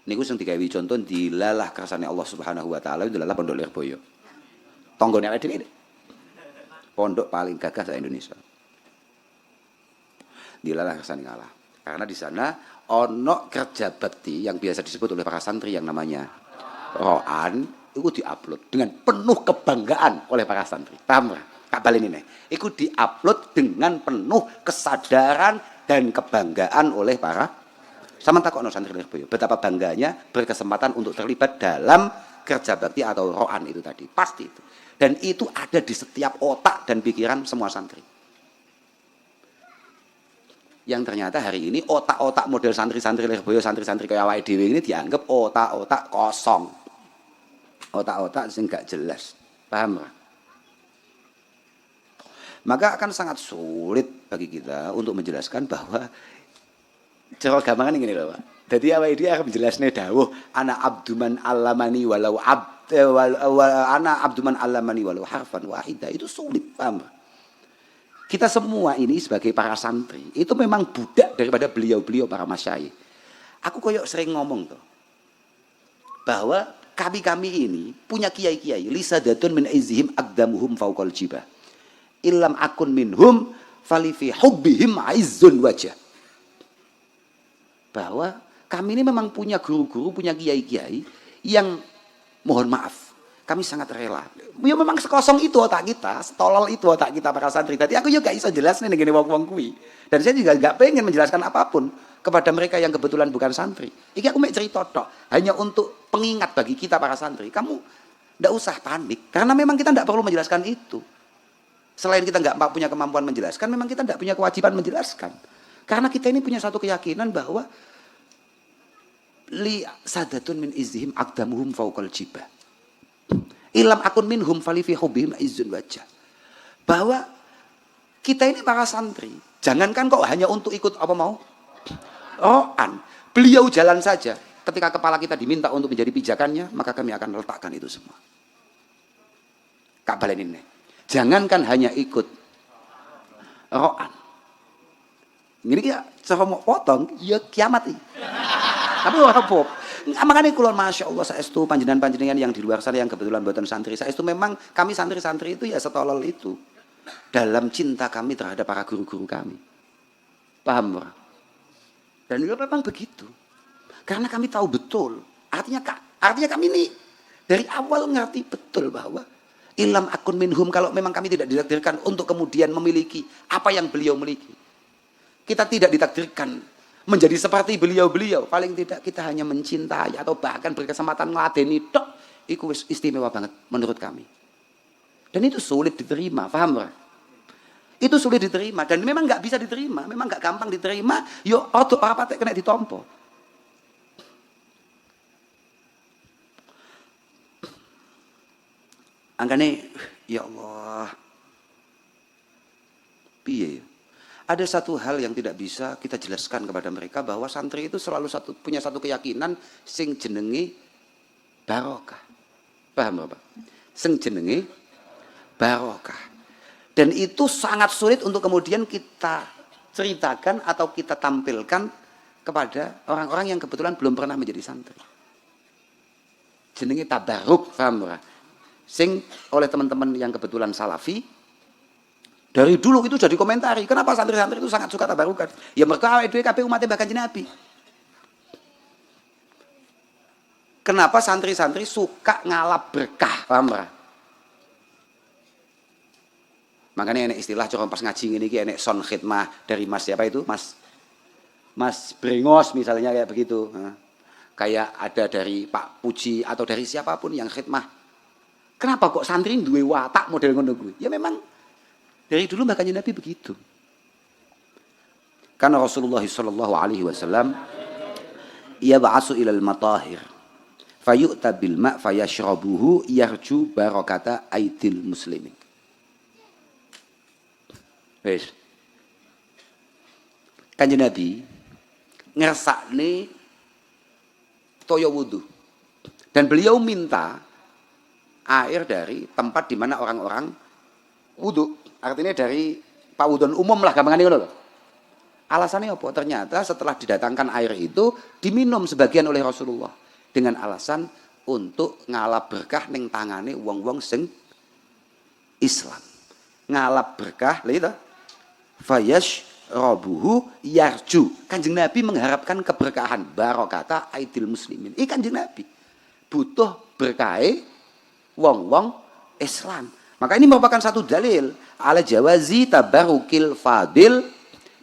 Niku sing digawe contoh dilalah kersane Allah Subhanahu wa taala dilalah Pondok Lirboyo. Tanggane awake dhewe. Pondok paling gagah se Indonesia. Dilalah kersane ngalah. Karena di sana ono kerja bakti yang biasa disebut oleh para santri yang namanya roan, itu diupload dengan penuh kebanggaan oleh para santri. Paham nggak? Kak Balin ini, itu diupload dengan penuh kesadaran dan kebanggaan oleh para sama takokno santri Lirboyo. Betapa bangganya berkesempatan untuk terlibat dalam kerja bakti atau roan itu tadi. Pasti itu. Dan itu ada di setiap otak dan pikiran semua santri. Yang ternyata hari ini otak-otak model santri-santri Lirboyo, santri-santri kayak awake dhewe ini dianggap otak-otak kosong. Otak-otak sing gak jelas. Paham gak? Maka akan sangat sulit bagi kita untuk menjelaskan bahwa cara gampangan ini loh Pak. Jadi awake dhewe akan menjelaskan dawuh ana abduman allamani walau ana abduman allamani walau harfan wahida. Itu sulit, paham gak? Kita semua ini sebagai para santri itu memang budak daripada beliau-beliau para masyayikh. Aku koyok sering ngomong tuh bahwa kami ini punya kiai-kiai lisadatun min izhim aqdamuhum fauqal jibah. Illam akun minhum fali fi hubbihim aizzun wajah. Bahwa kami ini memang punya guru-guru, punya kiai-kiai yang mohon maaf kami sangat rela. Ya memang sekosong itu otak kita, setolol itu otak kita para santri. Tadi aku juga bisa jelasnya nih gini wong-wong kuwi. Dan saya juga nggak pengen menjelaskan apapun kepada mereka yang kebetulan bukan santri. Iki aku mau cerita tok, hanya untuk pengingat bagi kita para santri. Kamu nggak usah panik, karena memang kita nggak perlu menjelaskan itu. Selain kita nggak punya kemampuan menjelaskan, memang kita nggak punya kewajiban menjelaskan. Karena kita ini punya satu keyakinan bahwa li sadatun min izhim aqdamuhum fauqal jibah. Ilam akun minhum fali fi hubbihim izzun wajah. Bahwa kita ini para santri, jangankan kok hanya untuk ikut apa mau roan. Beliau jalan saja. Ketika kepala kita diminta untuk menjadi pijakannya, maka kami akan letakkan itu semua. Kak Balen ini. Jangankan hanya ikut roan. Ini ya cara mau potong, ya kiamat ini. Tapi orang pop. Makanya keluar masya Allah saestu panjenengan yang di luar sana yang kebetulan buatan santri saestu memang kami santri-santri itu ya setolol itu dalam cinta kami terhadap para guru-guru kami. Paham? Dan itu memang begitu. Karena kami tahu betul. Artinya kami ini dari awal ngerti betul bahwa ilam akun minhum kalau memang kami tidak ditakdirkan untuk kemudian memiliki apa yang beliau miliki. Kita tidak ditakdirkan menjadi seperti beliau-beliau. Paling tidak kita hanya mencintai atau bahkan berkesempatan ngeladeni tok. Itu istimewa banget menurut kami. Dan itu sulit diterima, paham gak? Itu sulit diterima dan memang nggak bisa diterima, memang nggak gampang diterima. Yo, apa kena ditompo. Angkane, ya Allah, piye? Ada satu hal yang tidak bisa kita jelaskan kepada mereka bahwa santri itu selalu punya satu keyakinan sing jenenge barokah. Paham Bapak? Sing jenenge barokah. Dan itu sangat sulit untuk kemudian kita ceritakan atau kita tampilkan kepada orang-orang yang kebetulan belum pernah menjadi santri. Jenenge tabaruk, paham Bapak? Sing oleh teman-teman yang kebetulan salafi dari dulu itu jadi komentari. Kenapa santri-santri itu sangat suka tabarukan? Ya mereka awake dhewe kabeh umat Mbah Kanjeng Nabi. Kenapa santri-santri suka ngalap berkah? Paham ora? Makanya enek istilah cara pas ngaji ngene iki enek son khidmah dari Mas siapa itu? Mas Brengos misalnya kayak begitu. Kayak ada dari Pak Puji atau dari siapapun yang khidmah. Kenapa kok santri duwe watak model ngono kuwi? Ya memang dari dulu Mbah Kanjeng Nabi begitu. Karena Rasulullah sallallahu alaihi wasallam yab'asu ilal matahir fayu'ta bil ma' fayashrabuhu yarju barakata aidil muslimin. Wes. Kanjeng Nabi ngersakne toya wudu. Dan beliau minta air dari tempat di mana orang-orang wudu. Artinya dari pawudon umum lah gampangane ngono lho. Alasannya apa? Ternyata setelah didatangkan air itu diminum sebagian oleh Rasulullah dengan alasan untuk ngalap berkah ning tangane wong-wong sing Islam. Ngalap berkah lha itu. Fayash robuhu yarju. Kanjeng Nabi mengharapkan keberkahan barokata aidil muslimin. Ini Kanjeng Nabi butuh berkahe wong-wong Islam. Maka ini merupakan satu dalil ala jawazi tabarukil fadil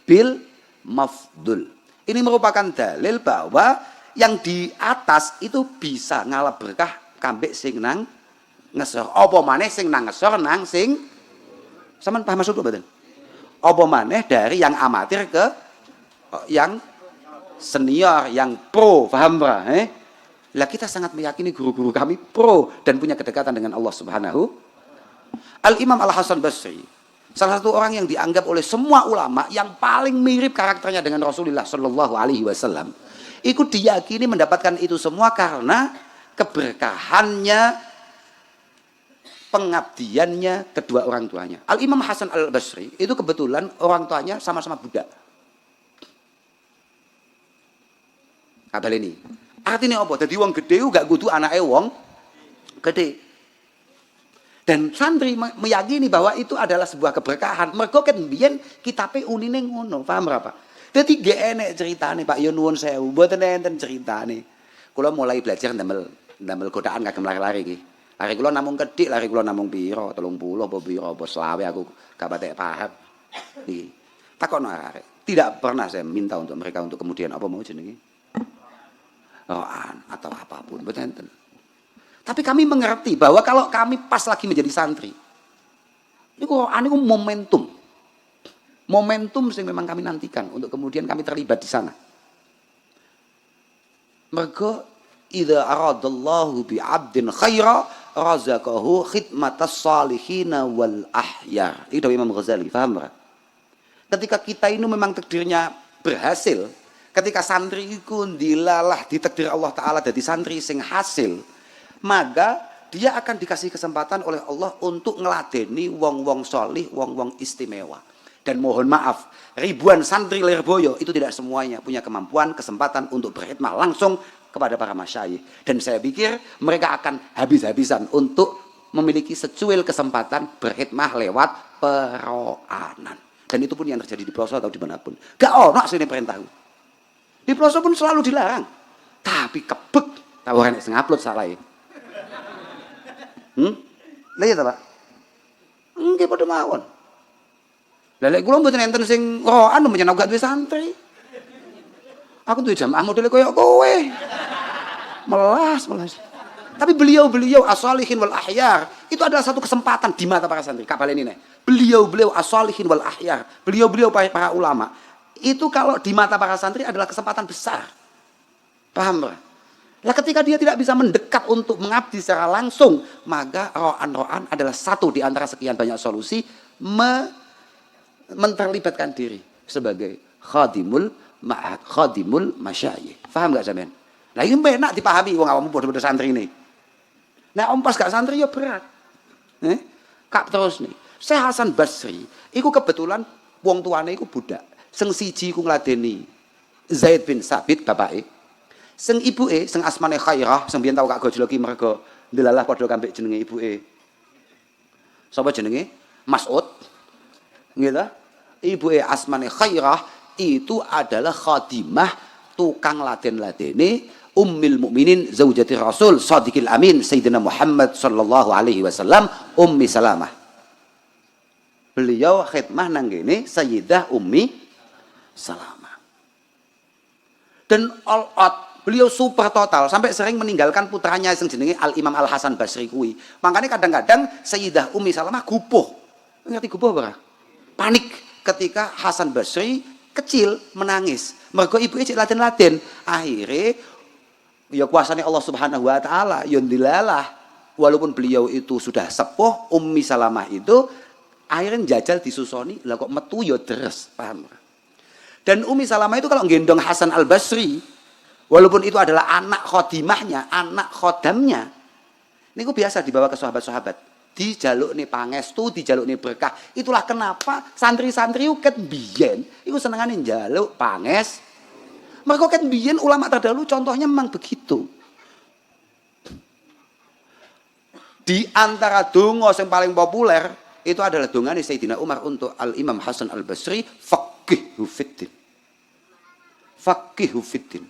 bil mafdul. Ini merupakan dalil bahwa yang di atas itu bisa ngalap berkah kambek sing nang ngesor. Apa maneh sing nang ngesor nang sing sampean paham maksudku mboten? Apa maneh dari yang amatir ke yang senior, yang pro, paham Pak? Lah kita sangat meyakini guru-guru kami pro dan punya kedekatan dengan Allah Subhanahu. Al-Imam Al-Hasan Basri, salah satu orang yang dianggap oleh semua ulama yang paling mirip karakternya dengan Rasulullah Shallallahu Alaihi Wasallam, ikut diyakini mendapatkan itu semua karena keberkahannya, pengabdiannya kedua orang tuanya. Al-Imam Hasan Al-Basri itu kebetulan orang tuanya sama-sama budak. Kabel ini. Artinya apa? Jadi wong gede gak kudu anake wong gede. Dan santri meyakini bahwa itu adalah sebuah keberkahan. Mergo kan biyen kitabe unine ngono, paham berapa? Dadi gak enek ceritane Pak, ya nuwun sewu, mboten enten ceritane. Kula mulai belajar ndamel godaan kagem lari-lari iki. Lari kula namung kedik, lari kula namung pira? 30 apa pira apa selawe aku gak patek paham. Iki. Takokno arek. Tidak pernah saya minta untuk mereka untuk kemudian apa mau jenenge? Roan atau apapun, mboten enten. Tapi kami mengerti bahwa kalau kami pas lagi menjadi santri, ini Quran itu momentum. Momentum yang memang kami nantikan untuk kemudian kami terlibat di sana. Mergo idza aradallahu bi 'abdin khaira razaqahu khidmatas salihina wal ahyar. Itu dari Imam Ghazali, paham enggak? Ketika kita ini memang takdirnya berhasil, ketika santri iku dilalah ditakdir Allah taala dadi santri sing hasil, maka dia akan dikasih kesempatan oleh Allah untuk ngeladeni wong-wong solih, wong-wong istimewa. Dan mohon maaf, ribuan santri Lirboyo itu tidak semuanya punya kemampuan, kesempatan untuk berkhidmah langsung kepada para masyayikh. Dan saya pikir mereka akan habis-habisan untuk memiliki secuil kesempatan berkhidmah lewat peroanan. Dan itu pun yang terjadi di pelosok atau dimanapun. Gak ono sini perintah. Di pelosok pun selalu dilarang. Tapi kebek, tawaran sing upload salah ya. Lah ya ta, Pak? Nggih padha mawon. Lah lek kula mboten enten sing anu menyang gak duwe santri. Aku duwe jamaah modele koyo kowe. Melas. Tapi beliau as-salihin wal ahyar itu adalah satu kesempatan di mata para santri. Kapal ini nih. Beliau as-salihin wal ahyar. Beliau para ulama. Itu kalau di mata para santri adalah kesempatan besar. Paham, Pak? Nah, ketika dia tidak bisa mendekat untuk mengabdi secara langsung, maka ro'an adalah satu di antara sekian banyak solusi menterlibatkan diri sebagai khadimul ma'had, khadimul masyayikh. Paham gak sampean? Nah, ini enak dipahami wong awakmu padha-padha santri ini. Nah, pas gak santri ya berat. Kak terus nih. Syekh Hasan Basri, iku kebetulan wong tuane iku budak. Sing siji iku ngladeni Zaid bin Sabit bapake. Sing ibuke sing asmane Khairah, sing biyen tau Kak gojloki mergo ndelalah padha kambek jenenge ibuke. Sapa jenenge? Mas'ud. Nggih ta? Ibuke asmane Khairah itu adalah khadimah tukang laden-ladene Ummul Mukminin zaujati Rasul Shadiqil Amin Sayyidina Muhammad sallallahu alaihi wasallam Ummi Salamah. Beliau khidmah nang kene Sayyidah Ummi Salamah. Dan all out beliau super total sampai sering meninggalkan putranya yang jenenge Al Imam Al Hasan Basri kuwi. Makanya kadang-kadang Sayyidah Ummi Salamah gupuh. Ngerti gupuh ora? Panik ketika Hasan Basri kecil menangis. Mergo ibuke cek laden-laden. Akhirnya ya kuasanya Allah Subhanahu wa taala ya ndilalah walaupun beliau itu sudah sepuh, Ummi Salamah itu akhirnya jajal disusoni, lah kok metu ya deres, paham? Dan Ummi Salamah itu kalau gendong Hasan Al Basri, walaupun itu adalah anak khodimahnya, anak khodamnya, ini biasa dibawa ke sahabat-sahabat. dijalukne pangestu, dijalukne berkah. Itulah kenapa santri-santri ket biyen iku senengane njaluk panges. Mergo ket biyen ulama terdahulu contohnya memang begitu. Di antara donga yang paling populer itu adalah dongane Sayyidina Umar untuk Al-Imam Hasan Al-Basri, faqihu fiddin. Faqihu fiddin.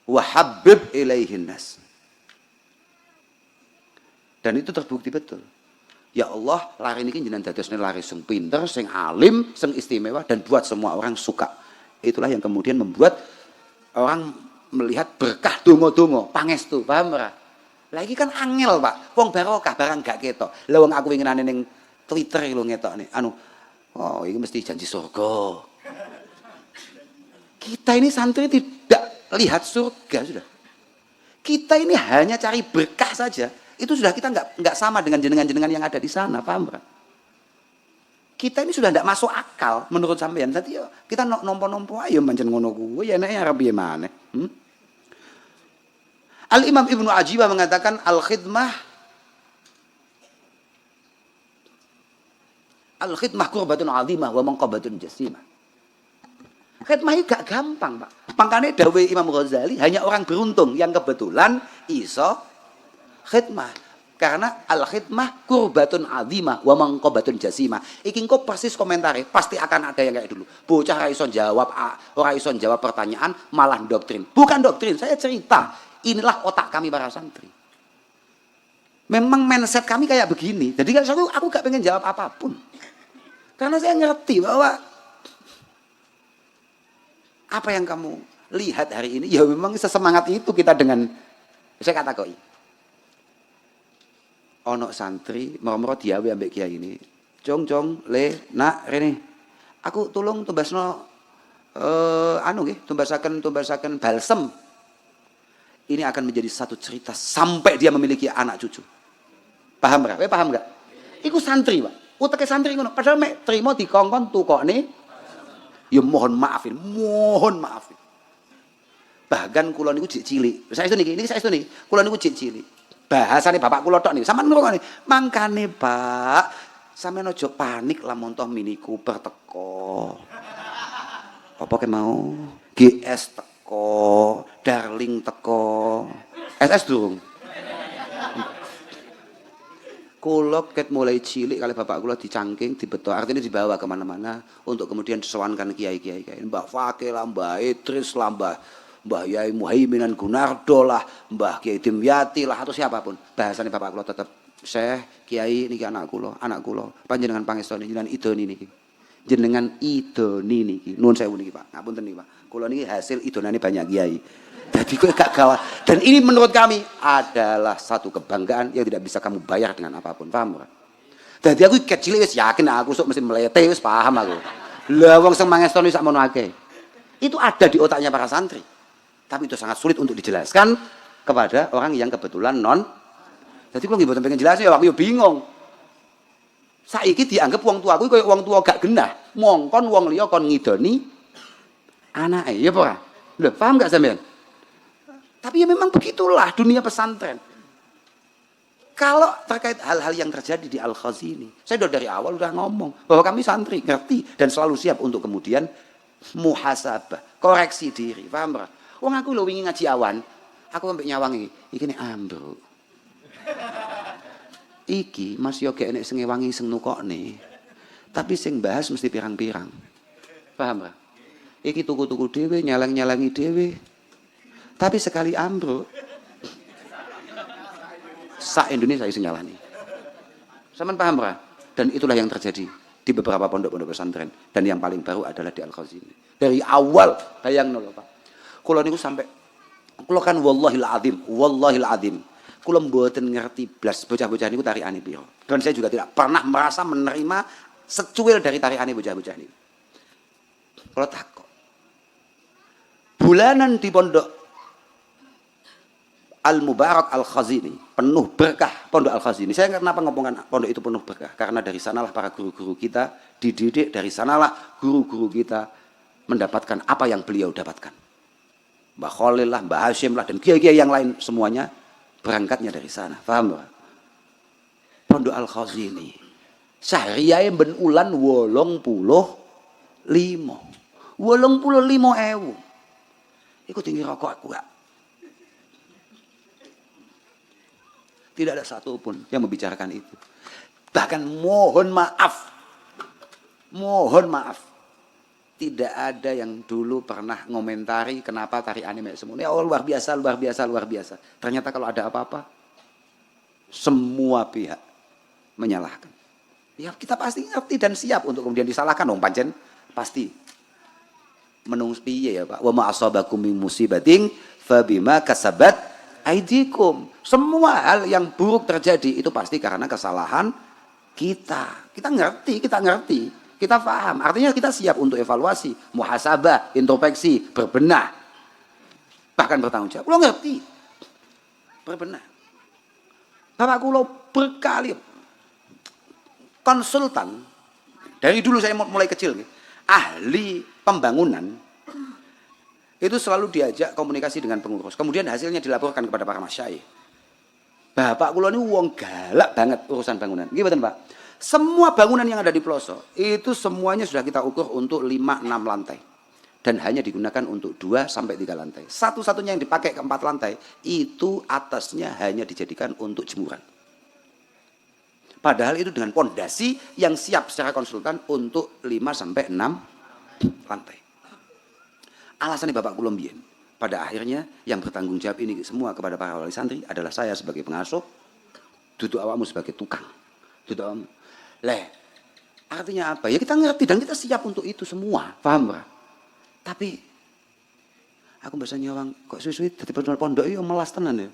Wa habib ilaihin nas. Dan itu terbukti betul. Ya Allah, lari niki jenengan dadosne lari sing pinter, sing alim, sing istimewa dan buat semua orang suka. Itulah yang kemudian membuat orang melihat berkah donga-donga, pangestu, paham ora? Lah iki kan angel, Pak. Wong barokah barang gak ketok. Lah wong aku winginane ning Twitter lho ngetokne. Oh, ini mesti janji surga. Kita ini santri tidak lihat surga sudah. Kita ini hanya cari berkah saja. Itu sudah kita nggak sama dengan jenengan-jenengan yang ada di sana, paham Pak? Kita ini sudah tidak masuk akal menurut sampean. Tadi kita nompo-nompo ayo pancen ngono kuwi ya nek arep piye maneh. Al-Imam Ibnu Ajibah mengatakan al-khidmah qurbatun 'azimah wa manqabatun jasimah. Khidmah itu gak gampang, Pak. Makanya dawuh Imam Ghazali hanya orang beruntung yang kebetulan iso khidmah. Karena al-khidmah qurbatun 'azimah wa manqabatun jasimah. Iki engko persis komentare, pasti akan ada yang kayak dulu. Bocah ora iso jawab pertanyaan, malah doktrin. Bukan doktrin, saya cerita. Inilah otak kami para santri. Memang mindset kami kayak begini. Jadi aku gak pengen jawab apapun. Karena saya ngerti bahwa apa yang kamu lihat hari ini, ya memang sesemangat itu kita dengan, saya kata koi. Ono santri, moro-moro diawe ambek kiai ini. Jong, le, nak, rene. Aku tolong tumbasno, tumbasaken balsem. Ini akan menjadi satu cerita sampai dia memiliki anak cucu. Paham gak? Paham gak? Iku santri, Pak. Uteke santri ngono. Padahal mek trimo dikongkon tukokne. Ya mohon maafin. Bahkan kula niku jek cilik. Saestu niki kula niku jek cilik. Bahasane bapak kula tok niki. Sampeyan ngrungokne. Mangkane, Pak, sampeyan aja panik lamun toh Mini Cooper teko. Apa ke mau? GS teko, Darling teko. SS durung. Kula ket mulai cilik kali bapak kula dicangking, dibeto, artinya dibawa kemana-mana untuk kemudian disewankan kiai-kiai. Mbah Fakih lah, Mbah Idris lah, Mbah Yai Muhaiminan Gunardo lah, Mbah Kiai Dimyati lah, atau siapapun. Bahasanya bapak kula tetap, Syekh, Kiai niki anak kula, panjenengan pangestoni jenengan idoni niki. Jenengan idoni niki. Nuwun sewu niki, Pak. Ngapunten niki, Pak. Kula niki hasil idonane banyak kiai. Jadi gue gak gawat. Dan ini menurut kami adalah satu kebanggaan yang tidak bisa kamu bayar dengan apapun. Paham kan? Jadi aku kecil wis yakin aku sok mesti melete wis paham aku. Lah wong sing mangestoni sak mono akeh. Itu ada di otaknya para santri. Tapi itu sangat sulit untuk dijelaskan kepada orang yang kebetulan non. Jadi kalau nggih pengen jelasin ya aku yo bingung. Saiki dianggap wong tuaku koyo wong tua gak genah. Mongkon wong liya kon ngidoni anake, ya apa? Lho, paham gak sampean? Tapi ya memang begitulah dunia pesantren. Kalau terkait hal-hal yang terjadi di Al-Khazini, saya dari awal udah ngomong bahwa kami santri ngerti dan selalu siap untuk kemudian muhasabah, koreksi diri, paham ora? Wong aku lho wingi ngaji awan, aku sampai nyawangi, iki nek ambruk. Iki Mas yo gek nek sing ngewangi sing nukokne. Tapi sing bahas mesti pirang-pirang. Paham ora? Iki tuku-tuku dhewe, nyalang-nyalangi dhewe. Tapi sekali ambruk, Indonesia isi nyalani. Saman paham Pak? Dan itulah yang terjadi di beberapa pondok-pondok pesantren. Dan yang paling baru adalah di Al-Khazini. Dari awal, bayang nol Pak. Kulo niku sampai, kulo kan wallahil azim. Kulo mboten ngerti blas bocah-bocah niku tarikane piro. Dan saya juga tidak pernah merasa menerima secuil dari tarikane bocah-bocah niku. Kulo takut. Bulanan di pondok Al-Mubarak Al-Khazini, penuh berkah pondok Al-Khazini. Saya kenapa ngomongkan pondok itu penuh berkah? Karena dari sanalah para guru-guru kita dididik, dari sanalah guru-guru kita mendapatkan apa yang beliau dapatkan. Mbah Khalil lah, Mbah Hashim lah, dan kiai-kiai yang lain semuanya berangkatnya dari sana. Paham Pak? Pondok Al Khazini. Sahriyae ben ulan 85. 85.000. Iku tinggi rokok aku gak. Tidak ada satupun yang membicarakan itu. Bahkan mohon maaf. Tidak ada yang dulu pernah ngomentari kenapa tari anime semuanya. Oh luar biasa. Ternyata kalau ada apa-apa, semua pihak menyalahkan. Ya kita pasti ngerti dan siap untuk kemudian disalahkan dong pancen. Pasti. Menung piye ya Pak. Wa ma asabakum min musibatin fabima kasabat aidikum. Semua hal yang buruk terjadi itu pasti karena kesalahan kita. Kita ngerti. Kita paham. Artinya kita siap untuk evaluasi, muhasabah, introspeksi, berbenah. Bahkan bertanggung jawab. Lo ngerti. Berbenah. Bapak kulo berkali konsultan. Dari dulu saya mulai kecil. Ahli pembangunan. Itu selalu diajak komunikasi dengan pengurus. Kemudian hasilnya dilaporkan kepada para masyayikh. Bapak kulo ini wong galak banget urusan bangunan. Gimana Pak? Semua bangunan yang ada di pelosok itu semuanya sudah kita ukur untuk 5-6 lantai. Dan hanya digunakan untuk 2-3 lantai. Satu-satunya yang dipakai ke 4 lantai itu atasnya hanya dijadikan untuk jemuran. Padahal itu dengan pondasi yang siap secara konsultan untuk 5-6 lantai. Alasannya Bapak kula mbiyen. Pada akhirnya yang bertanggung jawab ini semua kepada para wali santri adalah saya sebagai pengasuh, duduk awakmu sebagai tukang. Duduk awakmu. Artinya apa? Ya kita ngerti dan kita siap untuk itu semua. Paham Pak? Tapi aku biasanya orang kok suwi-suwi dadi pondok iki melas tenan ya.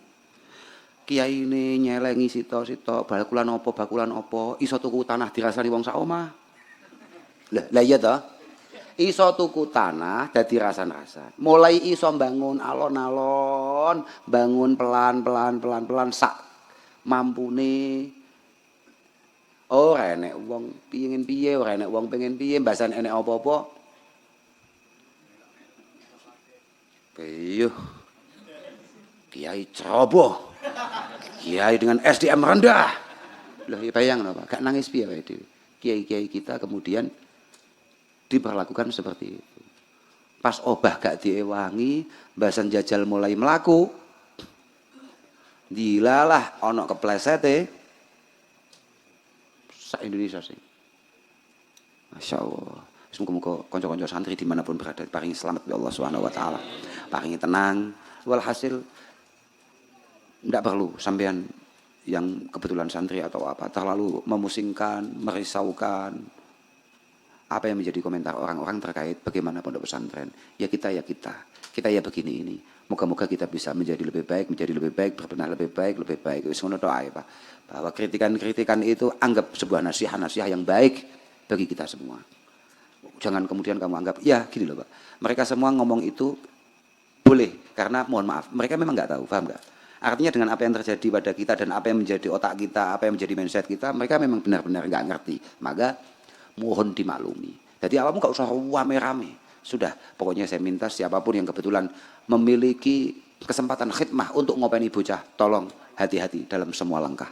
Kiai ini nyelengi sito-sito bakulan opo iso tuku tanah dirasani wong sak omah. Lah iya toh? Iso tuku tanah dadi rasan-rasan. Mulai iso bangun alon-alon, bangun pelan sak mampune. Ora enek wong pengin piye, ora enek wong pengen piye, mbasan enek apa-apa. Kayuh. Kiai ceroboh. Kiai dengan SDM rendah. Loh, ya bayang Pak, gak nangis piye wae dhewe. Kiai-kiai kita kemudian diperlakukan seperti itu. Pas obah gak diewangi, mbasan jajal mulai melaku. Dilalah ana keplesete. Sak Indonesia sih. Masya Allah. Semoga konco-konco santri dimanapun berada paringi selamat oleh Allah Subhanahu Wa Taala. Paringi tenang. Walhasil tidak perlu sampean yang kebetulan santri atau apa terlalu memusingkan, merisaukan apa yang menjadi komentar orang-orang terkait bagaimana pondok pesantren. Ya kita ya begini ini. Moga-moga kita bisa menjadi lebih baik, berbenah lebih baik. Wis ngono tok ae, Pak. Bahwa kritikan-kritikan itu anggap sebuah nasihat yang baik bagi kita semua. Jangan kemudian kamu anggap, ya gini loh Pak. Mereka semua ngomong itu boleh, karena mohon maaf, mereka memang nggak tahu, paham nggak? Artinya dengan apa yang terjadi pada kita dan apa yang menjadi otak kita, apa yang menjadi mindset kita, mereka memang benar-benar nggak ngerti. Maka mohon dimaklumi. Jadi awakmu nggak usah rame-rame. Sudah, pokoknya saya minta siapapun yang kebetulan memiliki kesempatan khidmah untuk ngopeni bocah, tolong hati-hati dalam semua langkah.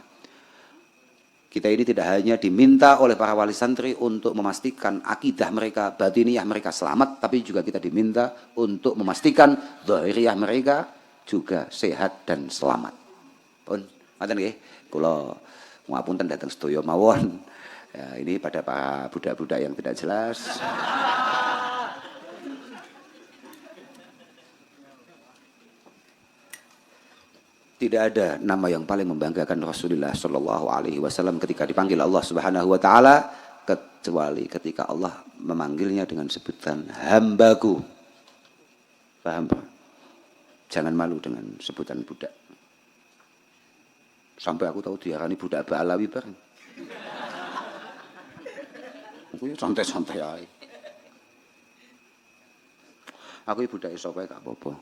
Kita ini tidak hanya diminta oleh para wali santri untuk memastikan akidah mereka, batiniyah mereka selamat, tapi juga kita diminta untuk memastikan zahiriyah mereka juga sehat dan selamat. Pun, ngoten nggih, kula ngapunten dateng sedaya mawon. Ya, ini pada para budak-budak yang tidak jelas. Tidak ada nama yang paling membanggakan Rasulullah Shallallahu Alaihi Wasallam ketika dipanggil Allah Subhanahu Wa Taala kecuali ketika Allah memanggilnya dengan sebutan hambaku. Paham Pak? Jangan malu dengan sebutan budak. Sampai aku tahu diarani budak Ba'alawi bareng. Aku santai-santai aja. Aku budak iso wae gak apa-apa.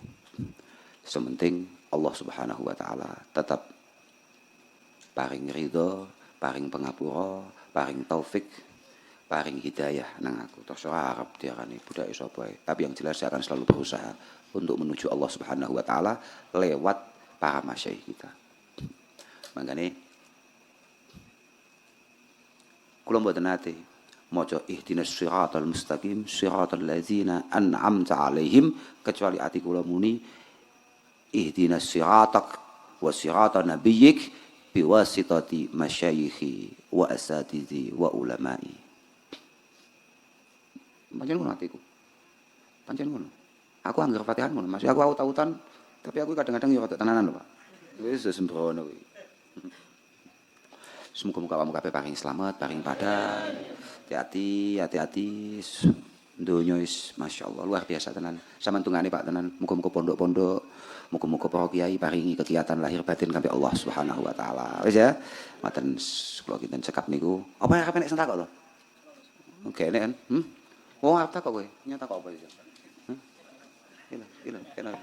Sementing Allah Subhanahu Wa Taala tetap paring ridho, paring pangapura, paring taufik, paring hidayah nang aku. Terserah Arab diarani budak sapa wae. Tapi yang jelas saya akan selalu berusaha untuk menuju Allah Subhanahu Wa Taala lewat para masyayikh kita. Makanya Kula mboten nate maca ihdinas siratal mustaqim siratal ladzina an'amta 'alaihim kecuali ati kula muni ihdinas siratak wa siratan nabiyyik biwasitati masyayikhi wa asatizi wa ulamai. Pancen ngono atiku. Pancen ngono. Aku anggar Fatihah ngono, Mas. Aku aut-autan tapi aku kadang-kadang yo rada tenanan lho, Pak. Wis sembrono kuwi. Semoga-moga kamu kabeh paring slamet, paring padang. Hati-hati, hati-hati. Donya wis masyaallah luar biasa tenan. Sampeyan tungane Pak tenan. Muga-muga pondok-pondok, muga-muga para kiai paringi kegiatan lahir batin kami Allah Subhanahu wa taala. Wis ya. Maten kula kinten cekap niku. Apa arep nek sentak kok to? Oke nek kan. Wong arep tak kok kowe. Nyata kok apa iki? Gila.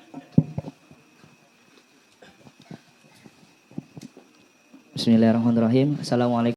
Bismillahirrahmanirrahim. Assalamualaikum.